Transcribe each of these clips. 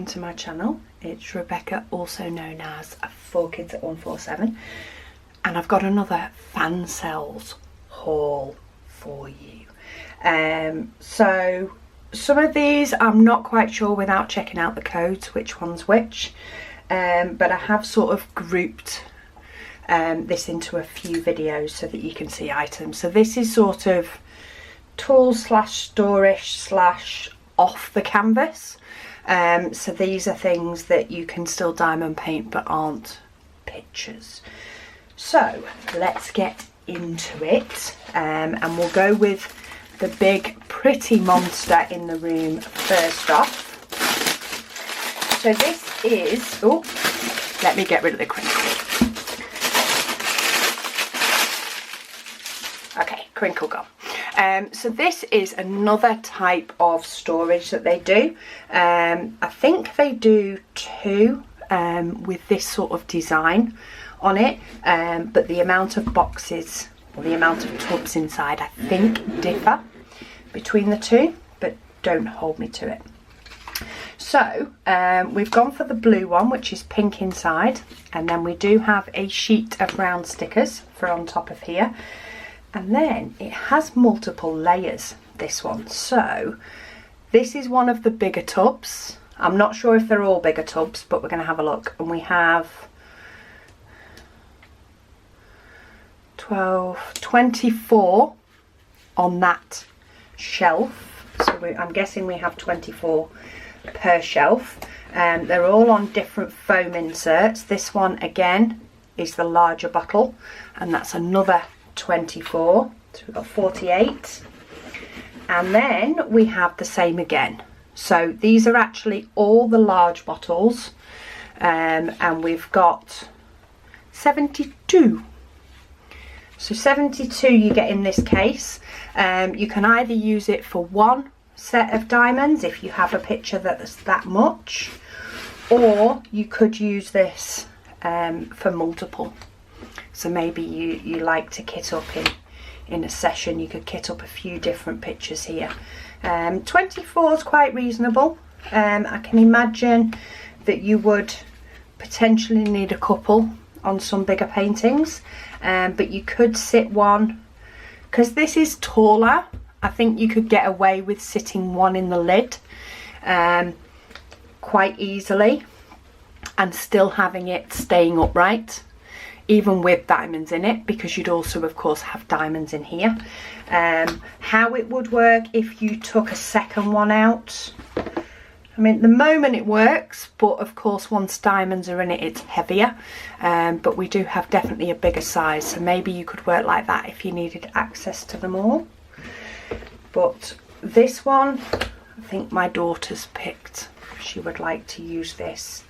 to my channel. It's Rebecca, also known as 4Kids at 147, and I've got another Fansells haul for you. So some of these I'm not quite sure without checking out the codes which one's which, but I have sort of grouped this into a few videos so that you can see items. So this is sort of tools slash storage slash off the canvas. So these are things that you can still diamond paint but aren't pictures. So let's get into it, and we'll go with the big pretty monster in the room first off. So this is, oh, let me get rid of the crinkle. Okay, crinkle gone. So this is another type of storage that they do. I think they do two with this sort of design on it, but the amount of boxes or the amount of tubs inside I think differ between the two, but don't hold me to it. So we've gone for the blue one, which is pink inside, and then we do have a sheet of round stickers for on top of here. And then it has multiple layers, this one. So this is one of the bigger tubs. I'm not sure if they're all bigger tubs, but we're going to have a look. And we have 24 on that shelf. So I'm guessing we have 24 per shelf. They're all on different foam inserts. This one again is the larger bottle, and that's another 24, so we've got 48, and then we have the same again. So these are actually all the large bottles, and we've got 72. So 72 you get in this case. You can either use it for one set of diamonds if you have a picture that's that much, or you could use this for multiple. So maybe you like to kit up in a session, you could kit up a few different pictures here. 24 is quite reasonable. I can imagine that you would potentially need a couple on some bigger paintings, but you could sit one, because this is taller, I think you could get away with sitting one in the lid quite easily and still having it staying upright, even with diamonds in it, because you'd also of course have diamonds in here. How it would work if you took a second one out, I mean at the moment it works, but of course once diamonds are in it it's heavier, but we do have definitely a bigger size, so maybe you could work like that if you needed access to them all. But this one I think my daughter's picked, she would like to use this,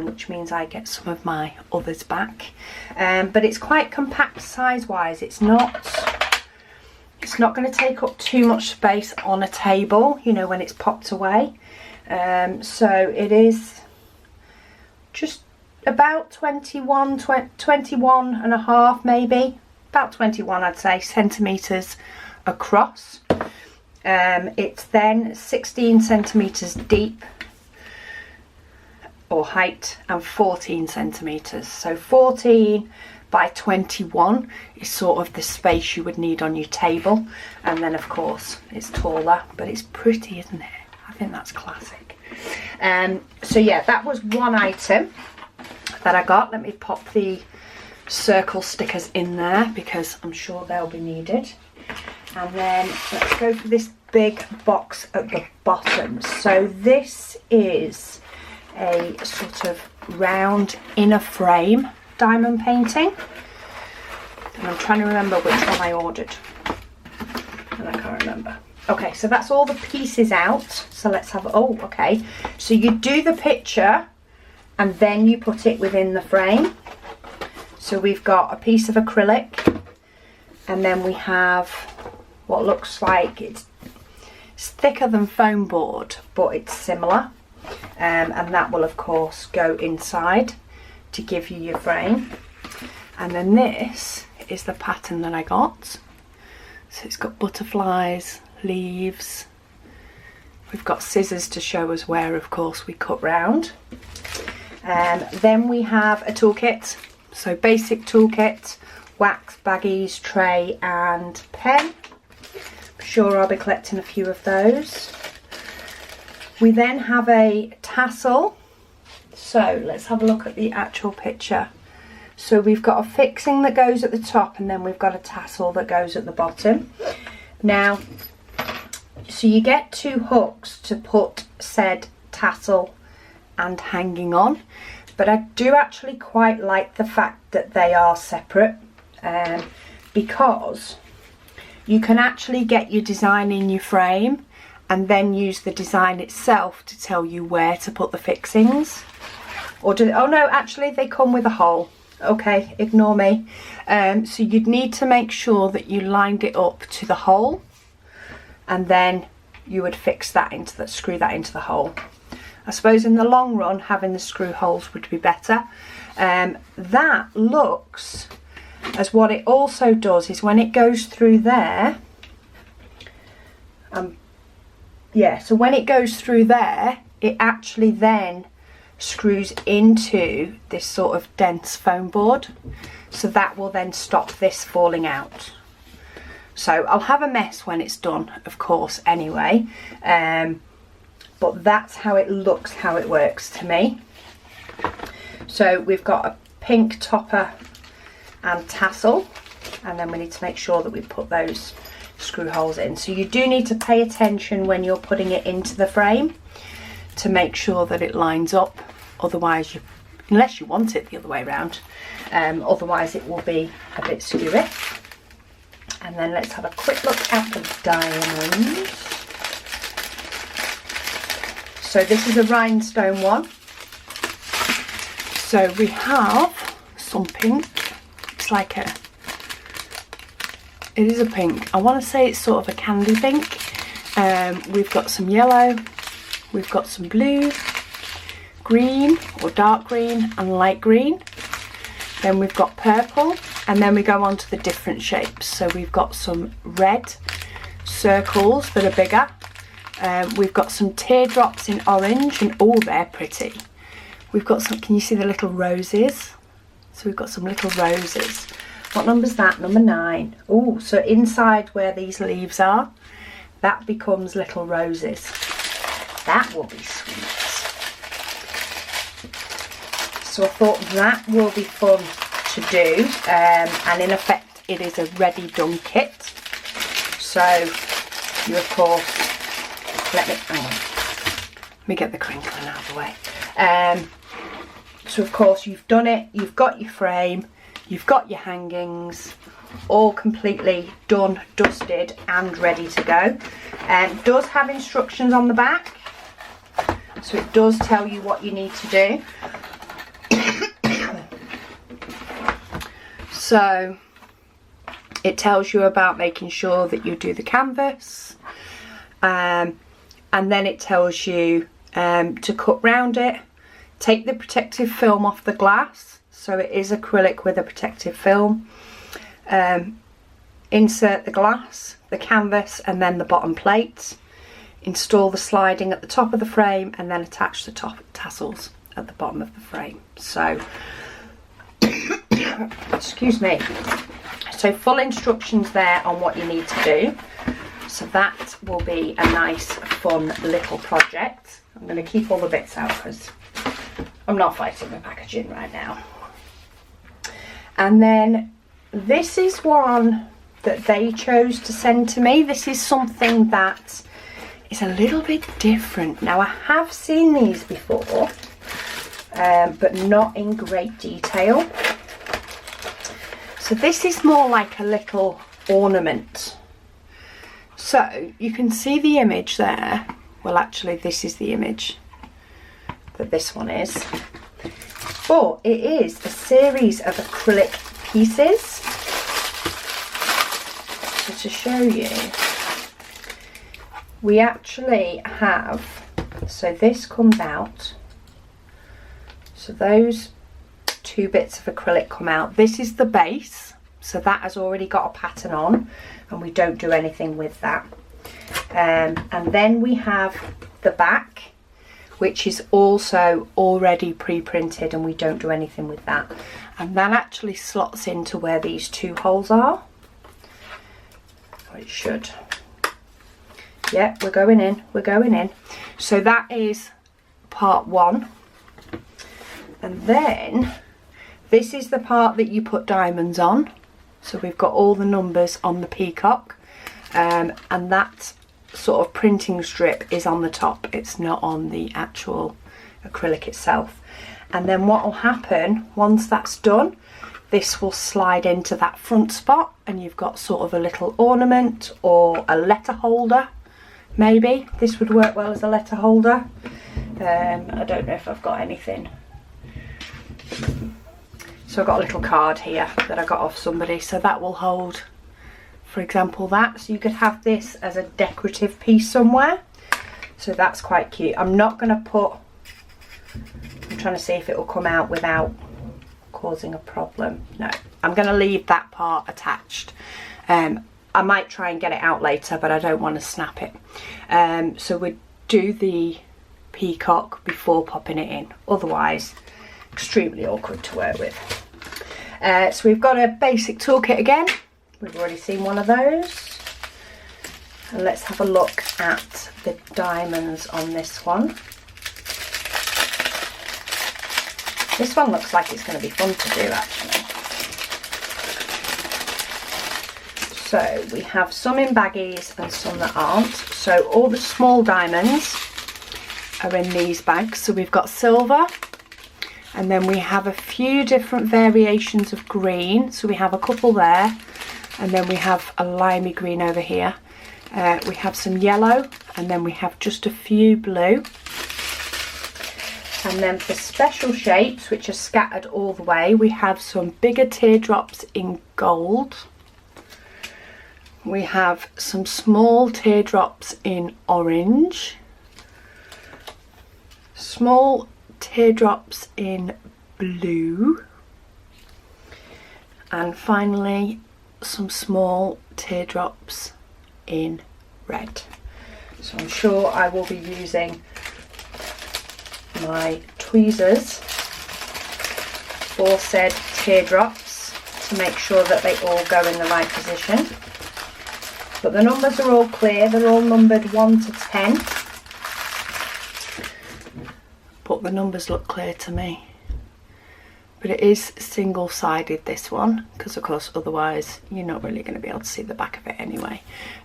which means I get some of my others back. But it's quite compact size wise. It's not going to take up too much space on a table, you know, when it's popped away. So it is just about 21 and a half, maybe about 21 I'd say centimeters across. It's then 16 centimeters deep or height, and 14 centimeters. So 14 by 21 is sort of the space you would need on your table, and then of course it's taller, but it's pretty, isn't it? I think that's classic. So yeah, that was one item that I got. Let me pop the circle stickers in there because I'm sure they'll be needed. And then let's go for this big box at the bottom. So this is a sort of round inner frame diamond painting, and I'm trying to remember which one I ordered and I can't remember. Okay, so that's all the pieces out, so let's have, oh okay, so you do the picture and then you put it within the frame. So we've got a piece of acrylic, and then we have what looks like it's thicker than foam board, but it's similar. And that will of course go inside to give you your frame. And then this is the pattern that I got. So it's got butterflies, leaves, We've got scissors to show us where, of course, we cut round. Then we have a toolkit. So basic toolkit, wax, baggies, tray and pen. I'm sure I'll be collecting a few of those. We then have a tassel. So let's have a look at the actual picture. So we've got a fixing that goes at the top, and then we've got a tassel that goes at the bottom. Now, so you get 2 hooks to put said tassel and hanging on, but I do actually quite like the fact that they are separate, because you can actually get your design in your frame and then use the design itself to tell you where to put the fixings. Or do, oh no, actually they come with a hole. Okay, ignore me. So you'd need to make sure that you lined it up to the hole, and then you would fix that into the, screw that into the hole. I suppose in the long run having the screw holes would be better. That looks, as what it also does is when it goes through there, yeah, so when it goes through there, it actually then screws into this sort of dense foam board, so that will then stop this falling out. So I'll have a mess when it's done, of course, anyway, but that's how it looks, how it works to me. So we've got a pink topper and tassel, and then we need to make sure that we put those screw holes in. So you do need to pay attention when you're putting it into the frame to make sure that it lines up, otherwise unless you want it the other way around, otherwise it will be a bit skewy. And then let's have a quick look at the diamonds. So this is a rhinestone one. So we have some pink. It's like a, it is a pink. I want to say it's sort of a candy pink. We've got some yellow, we've got some blue, green or dark green and light green. Then we've got purple, and then we go on to the different shapes. So we've got some red circles that are bigger. We've got some teardrops in orange, and oh, they're pretty. We've got some, can you see the little roses? So we've got some little roses. What number's that? Number 9. Oh, so inside where these leaves are, that becomes little roses. That will be sweet. So I thought that will be fun to do, and in effect it is a ready done kit. So you of course, let me get the crinkling out of the way. So of course you've done it, you've got your frame, you've got your hangings, all completely done, dusted and ready to go. It does have instructions on the back, so it does tell you what you need to do. So it tells you about making sure that you do the canvas, and then it tells you to cut round it, take the protective film off the glass, so it is acrylic with a protective film, insert the glass, the canvas and then the bottom plate, install the sliding at the top of the frame, and then attach the top tassels at the bottom of the frame. So excuse me, so full instructions there on what you need to do. So that will be a nice fun little project. I'm going to keep all the bits out because I'm not fighting with packaging right now. And then this is one that they chose to send to me. This is something that is a little bit different. Now I have seen these before, but not in great detail. So this is more like a little ornament. So you can see the image there. Well, actually this is the image that this one is. But it is a series of acrylic pieces. So to show you, we actually have, so this comes out. So those 2 bits of acrylic come out. This is the base, so that has already got a pattern on, and we don't do anything with that. And then we have the back, which is also already pre-printed, and we don't do anything with that. And that actually slots into where these two holes are. Or it should. Yeah, we're going in, we're going in. So that is part 1. And then this is the part that you put diamonds on. So we've got all the numbers on the peacock, and that sort of printing strip is on the top. It's not on the actual acrylic itself. And then what will happen once that's done, this will slide into that front spot, and you've got sort of a little ornament or a letter holder. Maybe this would work well as a letter holder. I don't know if I've got anything. So I've got a little card here that I got off somebody, so that will hold, for example, that. So you could have this as a decorative piece somewhere. So that's quite cute. I'm not going to put, I'm trying to see if it will come out without causing a problem. No, I'm going to leave that part attached. I might try and get it out later, but I don't want to snap it. So we'd do the peacock before popping it in. Otherwise, extremely awkward to work with. So we've got a basic toolkit again. We've already seen one of those. And let's have a look at the diamonds on this one. This one looks like it's going to be fun to do, actually. So we have some in baggies and some that aren't. So all the small diamonds are in these bags. So we've got silver, and then we have a few different variations of green. So we have a couple there, and then we have a limey green over here. We have some yellow, and then we have just a few blue. And then for special shapes, which are scattered all the way, we have some bigger teardrops in gold. We have some small teardrops in orange, small teardrops in blue, and finally some small teardrops in red. So I'm sure I will be using my tweezers for said teardrops to make sure that they all go in the right position. But the numbers are all clear, they're all numbered 1 to 10. But the numbers look clear to me. But it is single-sided, this one, because of course otherwise you're not really going to be able to see the back of it anyway.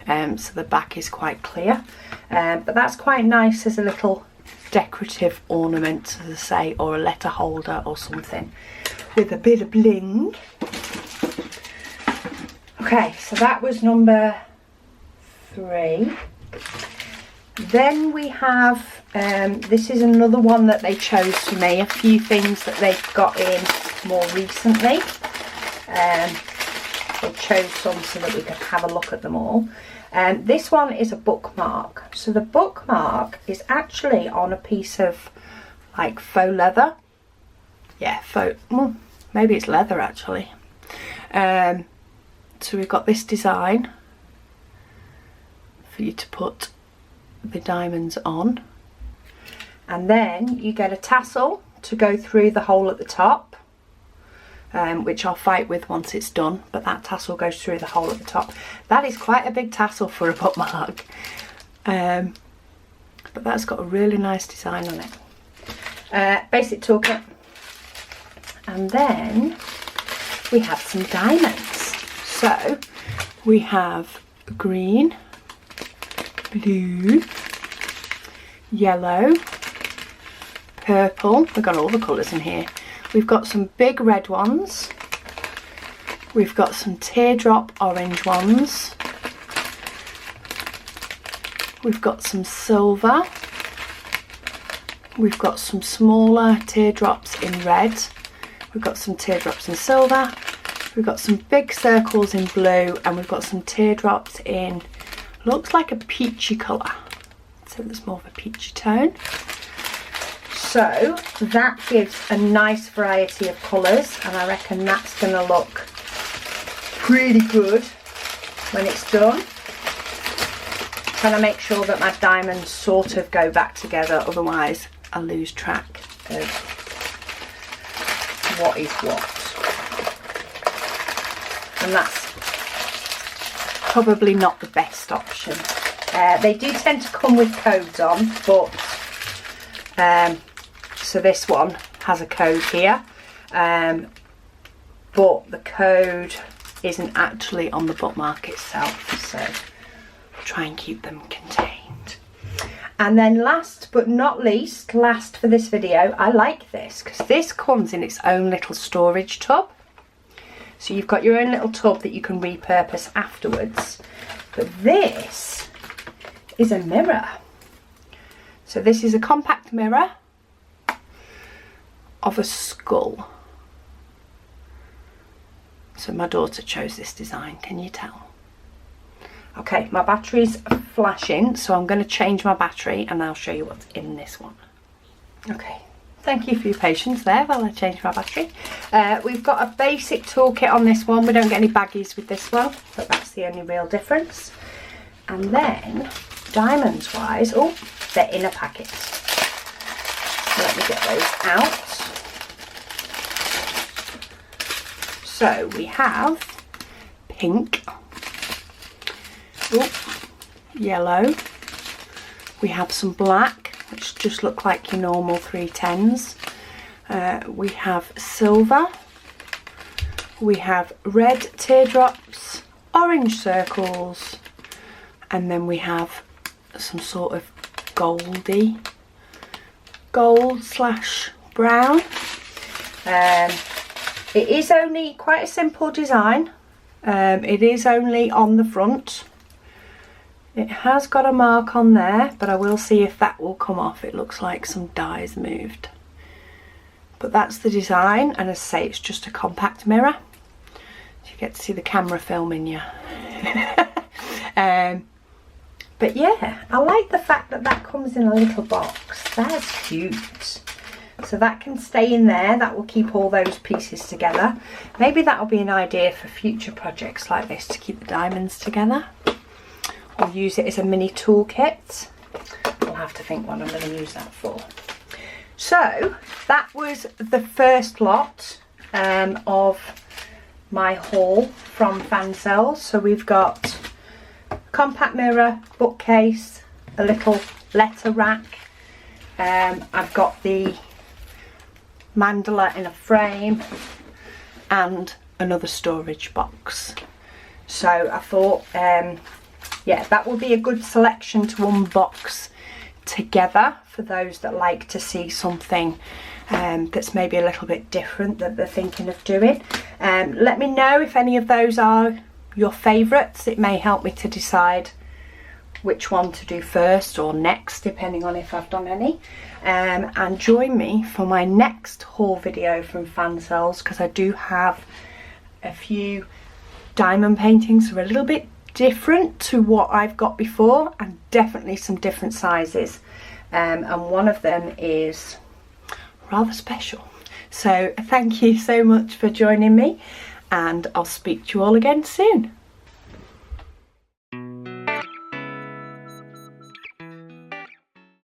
So the back is quite clear. But that's quite nice as a little decorative ornament, as I say, or a letter holder or something with a bit of bling. Okay, so that was number 3. Then we have, this is another one that they chose for me, a few things that they've got in more recently. They chose some so that we could have a look at them all. This one is a bookmark. So the bookmark is actually on a piece of like faux leather. Yeah, faux, well, maybe it's leather actually. So we've got this design for you to put the diamonds on, and then you get a tassel to go through the hole at the top, which I'll fight with once it's done, but that tassel goes through the hole at the top. That is quite a big tassel for a bookmark, but that's got a really nice design on it. Basic toolkit, and then we have some diamonds. So we have green, blue, yellow, purple. We've got all the colours in here. We've got some big red ones. We've got some teardrop orange ones. We've got some silver. We've got some smaller teardrops in red. We've got some teardrops in silver. We've got some big circles in blue, and we've got some teardrops in, looks like a peachy colour. So there's more of a peachy tone. So that gives a nice variety of colours, and I reckon that's going to look pretty good when it's done. trying to make sure that my diamonds sort of go back together, otherwise I lose track of what is what. And that's probably not the best option. They do tend to come with codes on, but so this one has a code here, but the code isn't actually on the bookmark itself, so I'll try and keep them contained. And then last but not least, last for this video, I like this because this comes in its own little storage tub. So you've got your own little tub that you can repurpose afterwards. But this is a mirror. So this is a compact mirror of a skull. So my daughter chose this design, can you tell? Okay, my battery's flashing, so I'm going to change my battery and I'll show you what's in this one. Okay, thank you for your patience there while I change my battery. We've got a basic toolkit on this one. We don't get any baggies with this one, but that's the only real difference. And then, diamonds wise, oh, they're in a packet. So let me get those out. So we have pink, oh, yellow, we have some black, which just look like your normal 310s. We have silver, we have red teardrops, orange circles, and then we have some sort of gold/brown. It is only quite a simple design. It is only on the front. It has got a mark on there, but I will see if that will come off. It looks like some dye's moved. But that's the design, and as I say, it's just a compact mirror. So you get to see the camera filming you. But yeah, I like the fact that that comes in a little box. That's cute. So that can stay in there. That will keep all those pieces together. Maybe that'll be an idea for future projects like this, to keep the diamonds together. Or use it as a mini toolkit. I'll have to think what I'm going to use that for. So that was the first lot of my haul from Fansells. So we've got a compact mirror, bookcase, a little letter rack. I've got the mandala in a frame and another storage box. So I thought, yeah, that will be a good selection to unbox together for those that like to see something that's maybe a little bit different that they're thinking of doing. Let me know if any of those are your favourites. It may help me to decide which one to do first or next, depending on if I've done any. And join me for my next haul video from Fansells, because I do have a few diamond paintings that are a little bit different to what I've got before, and definitely some different sizes, and one of them is rather special. So thank you so much for joining me, and I'll speak to you all again soon.